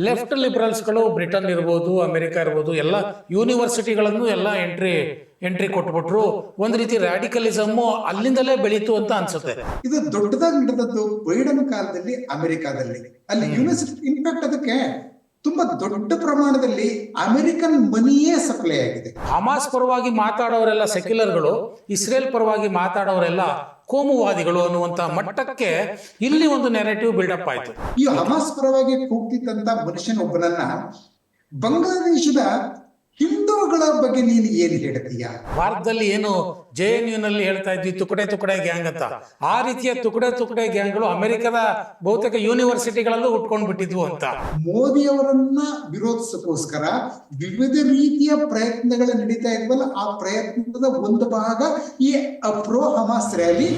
Left ಲಿಬರಲ್ಸ್ಗಳು Britain ಇರ್ಬೋದು, America ಇರ್ಬೋದು, ಎಲ್ಲ ಯೂನಿವರ್ಸಿಟಿಗಳನ್ನು ಎಲ್ಲ ಎಂಟ್ರಿ ಕೊಟ್ಬಿಟ್ರು. ಒಂದು ರೀತಿ ರ್ಯಾಡಿಕಲಿಸಮ್ ಅಲ್ಲಿಂದಲೇ ಬೆಳೀತು ಅಂತ ಅನ್ಸುತ್ತೆ. ಇದು ದೊಡ್ಡದಾಗಿ ನಡೆದದ್ದು ಬೈಡನ್ ಕಾಲದಲ್ಲಿ ಅಮೆರಿಕಾದಲ್ಲಿ. ಅಲ್ಲಿ ಯೂನಿವರ್ಸಿಟಿ ಇನ್ಫ್ಯಾಕ್ಟ್ ಅದಕ್ಕೆ ತುಂಬಾ ದೊಡ್ಡ ಪ್ರಮಾಣದಲ್ಲಿ ಅಮೆರಿಕನ್ ಮನಿಯೇ ಸಪ್ಲೈ ಆಗಿದೆ. ಹಮಾಸ್ ಪರವಾಗಿ ಮಾತಾಡೋರೆಲ್ಲ ಸೆಕ್ಯುಲರ್ಗಳು, ಇಸ್ರೇಲ್ ಪರವಾಗಿ ಮಾತಾಡೋರೆಲ್ಲ ಕೋಮುವಾದಿಗಳು ಅನ್ನುವಂತ ಮಟ್ಟಕ್ಕೆ ಇಲ್ಲಿ ಒಂದು ನೆರೆಟಿವ್ ಬಿಲ್ಡಪ್ ಆಯ್ತು. ಈ ಹಮಾಸ್ ಪರವಾಗಿ ಕೂಗ್ತಿದ್ದಂತ ಮನುಷ್ಯನೊಬ್ಬನನ್ನ ಬಾಂಗ್ಲಾದೇಶದ ಹಿಂದೂಗಳ ಬಗ್ಗೆ ನೀನು ಏನು ಹೇಳ್ತೀಯ? ಭಾರತದಲ್ಲಿ ಏನು JNU ನಲ್ಲಿ ಹೇಳ್ತಾ ಇದ್ವಿ ತುಕಡೆ ಗ್ಯಾಂಗ್ ಅಂತ, ಆ ರೀತಿಯ ತುಕಡೆ ಗ್ಯಾಂಗ್ಗಳು ಅಮೆರಿಕದ ಬಹುತೇಕ ಯೂನಿವರ್ಸಿಟಿಗಳಲ್ಲೂ ಉಟ್ಕೊಂಡ್ ಬಿಟ್ಟಿದ್ವು ಅಂತ. ಮೋದಿ ಅವರನ್ನ ವಿರೋಧಿಸಕ್ಕೋಸ್ಕರ ವಿವಿಧ ರೀತಿಯ ಪ್ರಯತ್ನಗಳು ನಡೀತಾ ಇದ್ವಲ್ಲ, ಆ ಪ್ರಯತ್ನದ ಒಂದು ಭಾಗ ಈ ಪ್ರೋ ಹಮಾಸ್ ರ್ಯಾಲಿ.